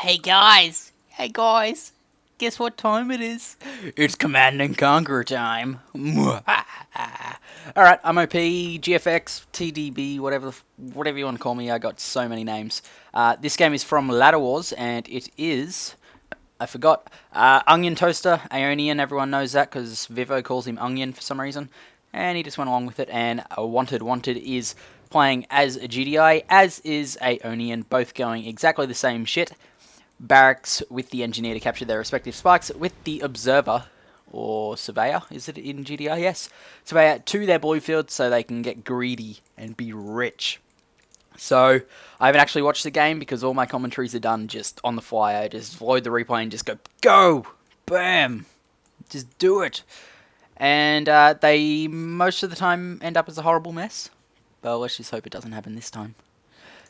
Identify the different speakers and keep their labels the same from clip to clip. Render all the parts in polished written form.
Speaker 1: Hey guys, guess what time it is? It's Command and Conquer time. Alright, I'm OP, GFX, TDB, whatever you want to call me. I got so many names. This game is from Ladder Wars, and it is, I forgot, Onion Toaster, Aoenian. Everyone knows that because Vivo calls him Onion for some reason, and he just went along with it. And Wanted is playing as a GDI, as is Aoenian, both going exactly the same shit. Barracks with the engineer to capture their respective spikes, with the observer, or surveyor, is it in GDI? Yes. Surveyor to their blue field so they can get greedy and be rich. So, I haven't actually watched the game because all my commentaries are done just on the fly. I just load the replay and just go! Bam! Just do it! And they most of the time end up as a horrible mess. But let's just hope it doesn't happen this time.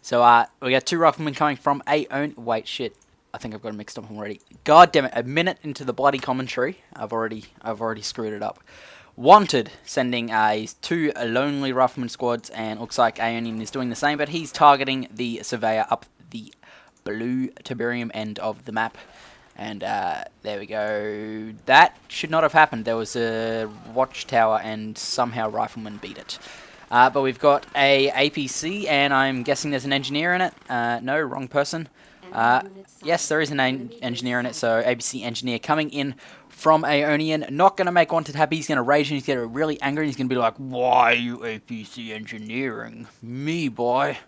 Speaker 1: So, we got two riflemen coming from Aoenian. Wait, shit. I think I've got it mixed up already. God damn it, a minute into the bloody commentary, I've already screwed it up. Wanted sending two lonely rifleman squads, and looks like Aoenian is doing the same, but he's targeting the surveyor up the blue Tiberium end of the map. And there we go. That should not have happened. There was a watchtower, and somehow riflemen beat it. But we've got a APC, and I'm guessing there's an engineer in it. No, wrong person. Yes, there is an engineer in it, so APC engineer coming in from Aoenian. Not going to make Wanted happy. He's going to rage and he's going to get really angry. And he's going to be like, "Why are you APC engineering me, boy?"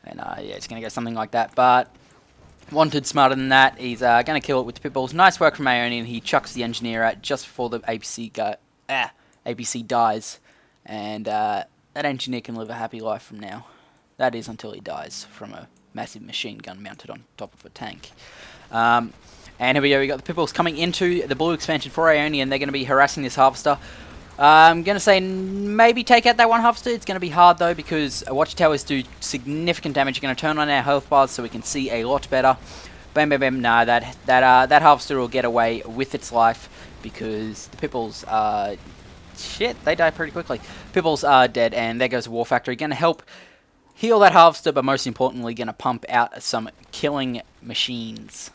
Speaker 1: And yeah, it's going to go something like that. But Wanted smarter than that. He's going to kill it with the pitbulls. Nice work from Aoenian. He chucks the engineer out just before the APC dies. And that engineer can live a happy life from now. That is until he dies from a massive machine gun mounted on top of a tank. And here we go, we got the pitbulls coming into the blue expansion for Aoenian, and they're going to be harassing this harvester. I'm going to say maybe take out that one harvester. It's going to be hard though, because watchtowers do significant damage. You're going to turn on our health bars so we can see a lot better. Bam, bam, bam. Nah, that harvester will get away with its life, because the pitbulls are... shit, they die pretty quickly. Pitbulls are dead, and there goes the War Factory. Going to help heal that harvester, but most importantly, going to pump out some killing machines.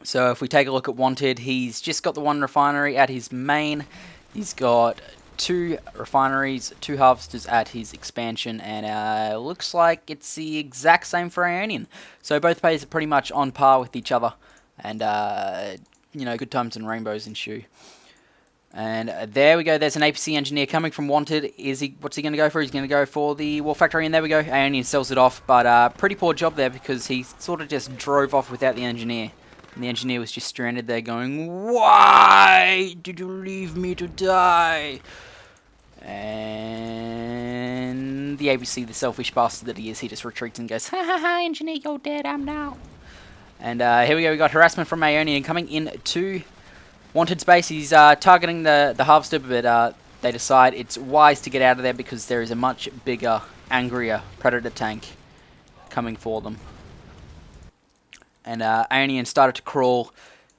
Speaker 1: So if we take a look at Wanted, he's just got the one refinery at his main. He's got two refineries, two harvesters at his expansion, and looks like it's the exact same for Aoenian. So both bases are pretty much on par with each other, and you know, good times and rainbows ensue. And there we go, there's an APC engineer coming from Wanted. What's he going to go for? He's going to go for the War Factory, and there we go. Aoenian sells it off, but pretty poor job there, because he sort of just drove off without the engineer. And the engineer was just stranded there going, "Why did you leave me to die?" And the APC, the selfish bastard that he is, he just retreats and goes, "Ha ha ha, engineer, you're dead, I'm now." And here we go, we got harassment from Aoenian coming in to Wanted space. He's targeting the harvester, but they decide it's wise to get out of there because there is a much bigger, angrier predator tank coming for them. And Aoenian started to crawl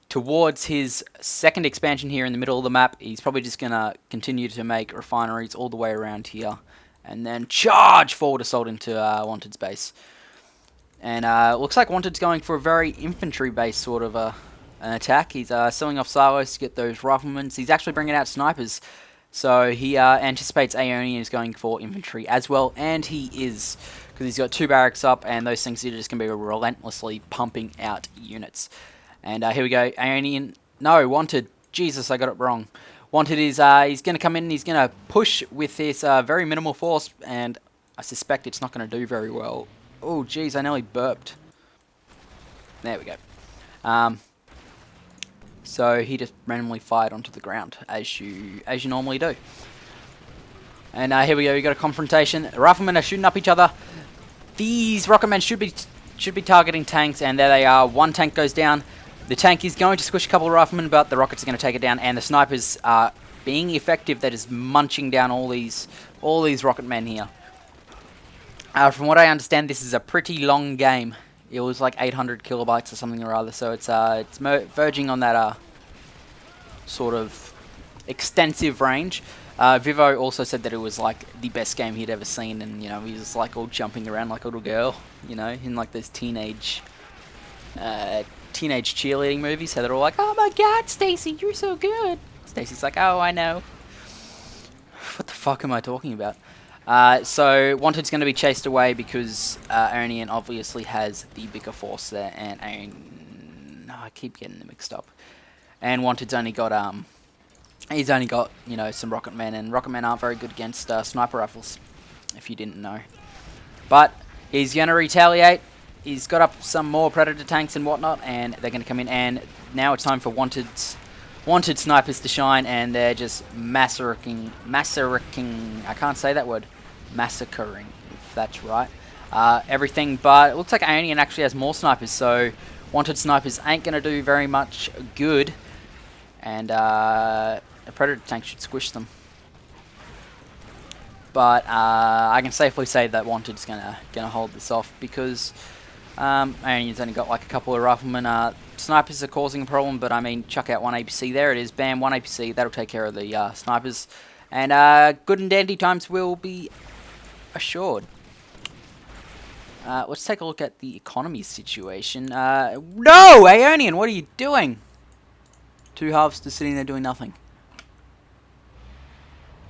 Speaker 1: towards his second expansion here in the middle of the map. He's probably just going to continue to make refineries all the way around here, and then charge forward assault into Wanted's base. And looks like Wanted's going for a very infantry-based sort of an attack. He's selling off silos to get those riflemen. He's actually bringing out snipers. So he anticipates Aoenian is going for infantry as well, and he is, because he's got two barracks up, and those things are just going to be relentlessly pumping out units. And here we go, Aoenian, no, Wanted, Jesus, I got it wrong. Wanted is, he's going to come in, and he's going to push with this very minimal force, and I suspect it's not going to do very well. Oh, jeez, I nearly burped. There we go. So he just randomly fired onto the ground, as you normally do. And here we go, we got a confrontation. The riflemen are shooting up each other. These rocketmen should be targeting tanks, and there they are. One tank goes down. The tank is going to squish a couple of riflemen, but the rockets are going to take it down, and the snipers are being effective. They're just munching down all these rocketmen here. From what I understand, this is a pretty long game. It was like 800 kilobytes or something or other, so it's verging on that sort of extensive range. Vivo also said that it was like the best game he'd ever seen, and you know, he was like all jumping around like a little girl, you know, in like those teenage teenage cheerleading movies, so they're all like, "Oh my God, Stacy, you're so good." Stacy's like, "Oh, I know." What the fuck am I talking about? So Wanted's going to be chased away because Aoenian obviously has the bigger force there, and I keep getting them mixed up. And Wanted's only got he's only got, you know, some rocket men, and rocket men aren't very good against sniper rifles, if you didn't know. But he's going to retaliate. He's got up some more predator tanks and whatnot, and they're going to come in. And now it's time for wanted snipers to shine, and they're just massacring. I can't say that word. Massacring, if that's right. Everything, but it looks like Aoenian actually has more snipers, so wanted snipers ain't going to do very much good. And a predator tank should squish them. But I can safely say that Wanted's gonna hold this off because Aoenian's only got like a couple of riflemen. Snipers are causing a problem, but I mean, chuck out one APC. There it is. Bam, one APC. That'll take care of the snipers. And good and dandy times will be assured. Let's take a look at the economy situation. No! Aoenian, what are you doing? Two halves just sitting there doing nothing.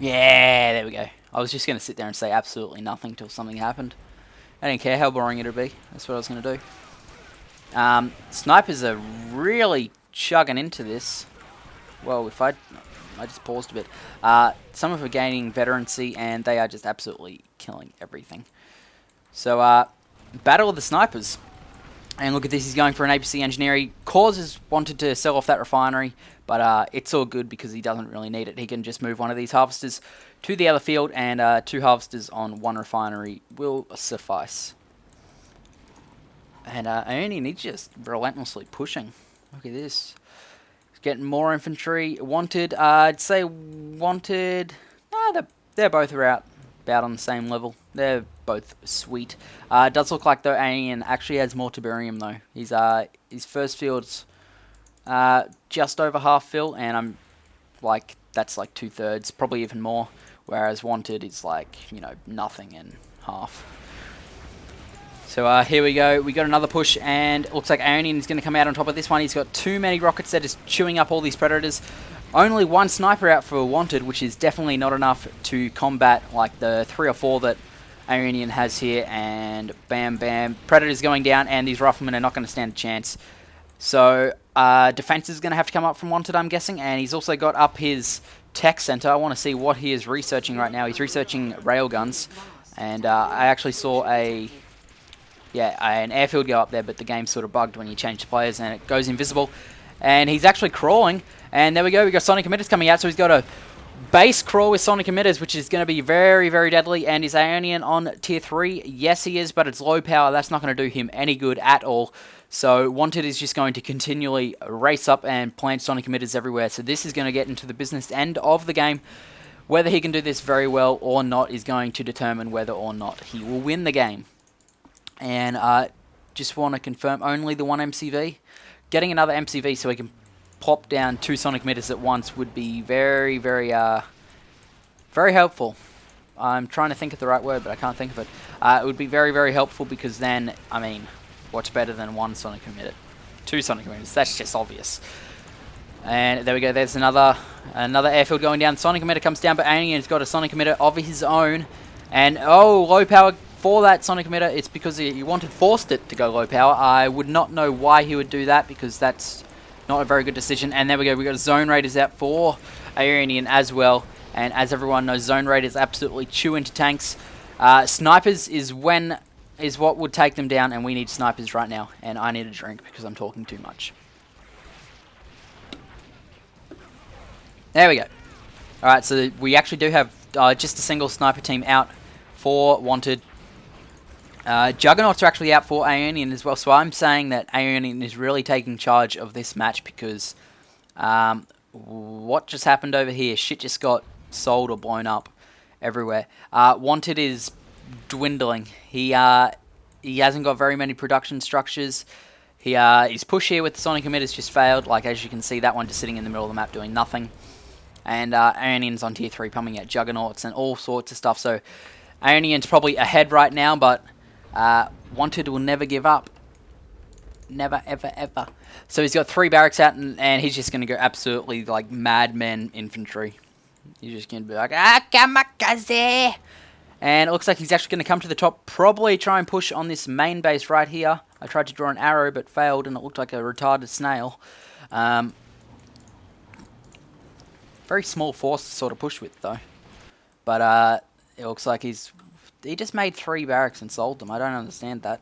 Speaker 1: Yeah, there we go. I was just going to sit there and say absolutely nothing till something happened. I didn't care how boring it would be. That's what I was going to do. Snipers are really chugging into this. Well, if I just paused a bit. Some of them are gaining veterancy, and they are just absolutely killing everything. So, battle of the snipers. And look at this, he's going for an APC engineer. He wanted to sell off that refinery, but it's all good because he doesn't really need it. He can just move one of these harvesters to the other field, and 2 harvesters on 1 refinery will suffice. And Aoenian, he's just relentlessly pushing. Look at this. He's getting more infantry. Wanted, I'd say wanted... No, they're both about on the same level. They're both sweet. It does look like, though, Aoenian actually has more Tiberium, though. His first field's just over half fill, and I'm like, that's like 2/3, probably even more. Whereas Wanted is like, you know, nothing and half. So here we go. We got another push, and it looks like Aoenian is going to come out on top of this one. He's got too many rockets that is chewing up all these predators. Only 1 sniper out for Wanted, which is definitely not enough to combat like the 3 or 4 that Aoenian has here. And bam, bam. Predators going down, and these riflemen are not going to stand a chance. So defense is going to have to come up from Wanted, I'm guessing. And he's also got up his tech center. I want to see what he is researching right now. He's researching railguns. And I actually saw an airfield go up there, but the game sort of bugged when you change the players, and it goes invisible. And he's actually crawling. And there we go. We've got Sonic Emitters coming out. So he's got a base crawl with Sonic Emitters, which is going to be very, very deadly. And is Aoenian on tier 3? Yes, he is, but it's low power. That's not going to do him any good at all. So Wanted is just going to continually race up and plant Sonic Emitters everywhere. So this is going to get into the business end of the game. Whether he can do this very well or not is going to determine whether or not he will win the game. And just want to confirm only the 1 MCV. Getting another MCV so he can pop down 2 Sonic Emitters at once would be very, very, very helpful. I'm trying to think of the right word, but I can't think of it. It would be very, very helpful because then, I mean, what's better than 1 Sonic Emitter? 2 Sonic Emitters, that's just obvious. And there we go, there's another airfield going down. Sonic Emitter comes down, but Aoenian's got a Sonic Emitter of his own. And, oh, low power for that Sonic Emitter. It's because he forced it to go low power. I would not know why he would do that because that's not a very good decision. And there we go, we got Zone Raiders out for Aoenian as well. And as everyone knows, Zone Raiders absolutely chew into tanks. Snipers is what would take them down, and we need snipers right now. And I need a drink because I'm talking too much. There we go. Alright, so we actually do have just a single sniper team out for Wanted. Juggernauts are actually out for Aoenian as well, so I'm saying that Aoenian is really taking charge of this match because what just happened over here? Shit just got sold or blown up everywhere. Wanted is dwindling. He hasn't got very many production structures. His push here with the Sonic Emitters just failed. Like, as you can see, that one just sitting in the middle of the map doing nothing. And Aoenian's on tier 3 pumping out Juggernauts and all sorts of stuff. So Aoenian's probably ahead right now, but Wanted will never give up. Never, ever, ever. So he's got 3 barracks out, and he's just going to go absolutely like madman infantry. He's just going to be like, kamikaze! And it looks like he's actually going to come to the top, probably try and push on this main base right here. I tried to draw an arrow, but failed, and it looked like a retarded snail. Very small force to sort of push with, though. But it looks like he just made 3 barracks and sold them. I don't understand that.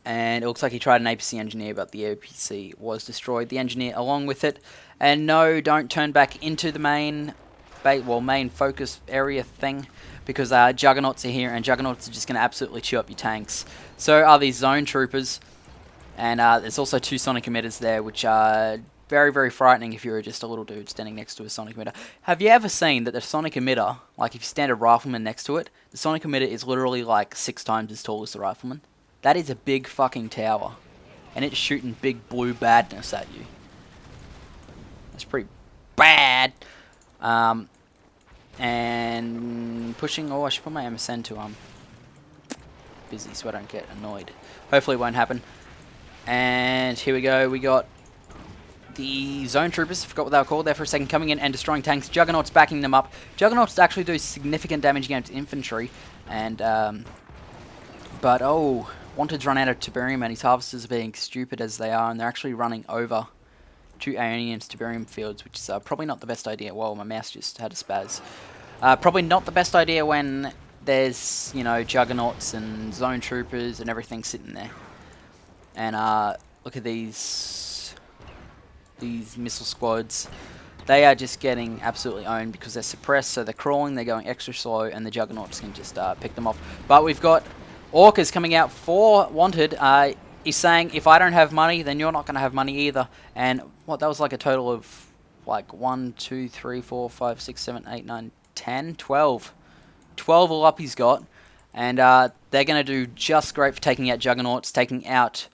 Speaker 1: And it looks like he tried an APC engineer, but the APC was destroyed. The engineer along with it. And no, don't turn back into the main focus area thing, because Juggernauts are here, and Juggernauts are just going to absolutely chew up your tanks. So are these zone troopers, and there's also 2 sonic emitters there, which are very, very frightening if you're just a little dude standing next to a sonic emitter. Have you ever seen that the sonic emitter, like if you stand a rifleman next to it, the sonic emitter is literally like 6 times as tall as the rifleman? That is a big fucking tower, and it's shooting big blue badness at you. That's pretty bad. And pushing. Oh, I should put my MSN to busy so I don't get annoyed. Hopefully it won't happen. And here we go. We got the zone troopers. I forgot what they were called there for a second. Coming in and destroying tanks. Juggernauts backing them up. Juggernauts actually do significant damage against infantry. And but oh, Wanted's run out of Tiberium, and his harvesters are being stupid as they are, and they're actually running over to Aoenian's Tiberium fields, which is probably not the best idea. Well, my mouse just had a spaz. Probably not the best idea when there's, you know, Juggernauts and zone troopers and everything sitting there. And look at these missile squads. They are just getting absolutely owned because they're suppressed, so they're crawling, they're going extra slow, and the Juggernauts can just pick them off. But we've got Orcas coming out for Wanted. He's saying, if I don't have money, then you're not going to have money either. And what, that was like a total of like 1, 2, 3, 4, 5, 6, 7, 8, 9, 10, 12. 12 all up he's got. And they're going to do just great for taking out Juggernauts, taking out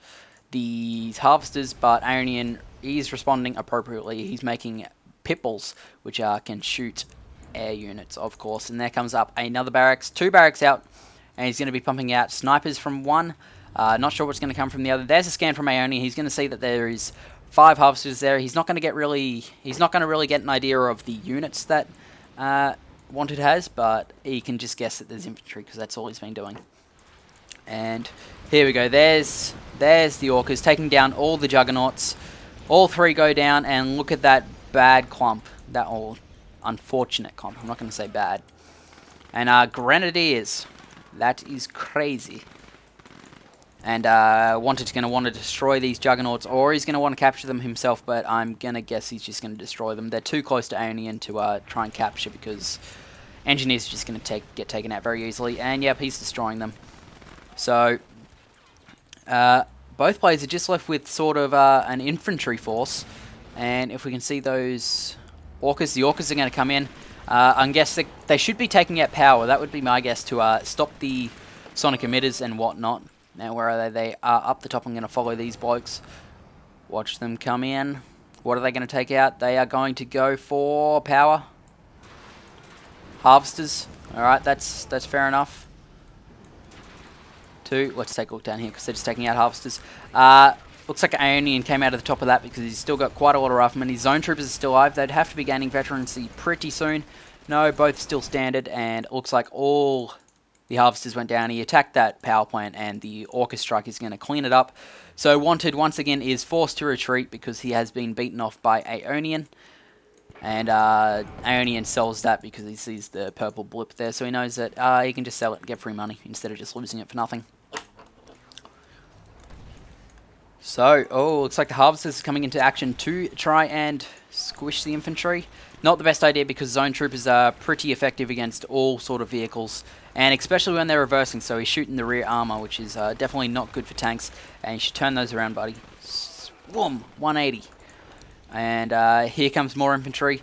Speaker 1: these harvesters, but Aoenian is responding appropriately. He's making pitbulls, which can shoot air units, of course. And there comes up another barracks, 2 barracks out, and he's going to be pumping out snipers from 1. Not sure what's going to come from the other. There's a scan from Aoenian. He's going to see that there is 5 harvesters there. He's not going to really get an idea of the units that Wanted has, but he can just guess that there's infantry because that's all he's been doing. And here we go. There's the Orcas taking down all the Juggernauts. All 3 go down, and look at that bad clump. That all unfortunate clump. I'm not going to say bad. And Grenadiers. That is crazy. And Wanted's going to want to destroy these Juggernauts, or he's going to want to capture them himself, but I'm going to guess he's just going to destroy them. They're too close to Aoenian to try and capture, because Engineers are just going to get taken out very easily. And yep, he's destroying them. So both players are just left with sort of an infantry force. And if we can see those Orcas, the Orcas are going to come in. I guess they should be taking out power. That would be my guess, to stop the sonic emitters and whatnot. Now, where are they? They are up the top. I'm going to follow these blokes. Watch them come in. What are they going to take out? They are going to go for power. Harvesters. Alright, that's fair enough. 2. Let's take a look down here, because they're just taking out harvesters. Looks like Aoenian came out of the top of that, because he's still got quite a lot of riflemen. His zone troopers are still alive. They'd have to be gaining veterancy pretty soon. No, both still standard, and it looks like all the harvesters went down. He attacked that power plant, and the Orca strike is going to clean it up. So Wanted, once again, is forced to retreat because he has been beaten off by Aoenian. And Aoenian sells that because he sees the purple blip there, so he knows that he can just sell it and get free money instead of just losing it for nothing. So, looks like the harvesters are coming into action to try and squish the infantry. Not the best idea, because zone troopers are pretty effective against all sort of vehicles, and especially when they're reversing. So he's shooting the rear armor, which is definitely not good for tanks, and you should turn those around, buddy. Boom, 180. And here comes more infantry.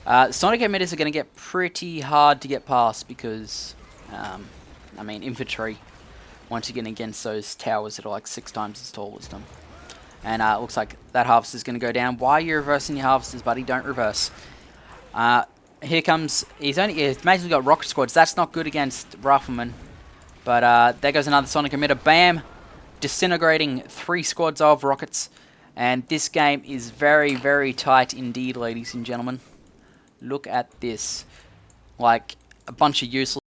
Speaker 1: Sonic emitters are going to get pretty hard to get past, because, I mean, infantry, once again, against those towers that are like 6 times as tall as them. And it looks like that harvester's going to go down. Why are you reversing your harvesters, buddy? Don't reverse. Here comes... He's basically got rocket squads. That's not good against riflemen. But there goes another sonic emitter. Bam! disintegrating 3 squads of rockets. And this game is very, very tight indeed, ladies and gentlemen. Look at this. Like, a bunch of useless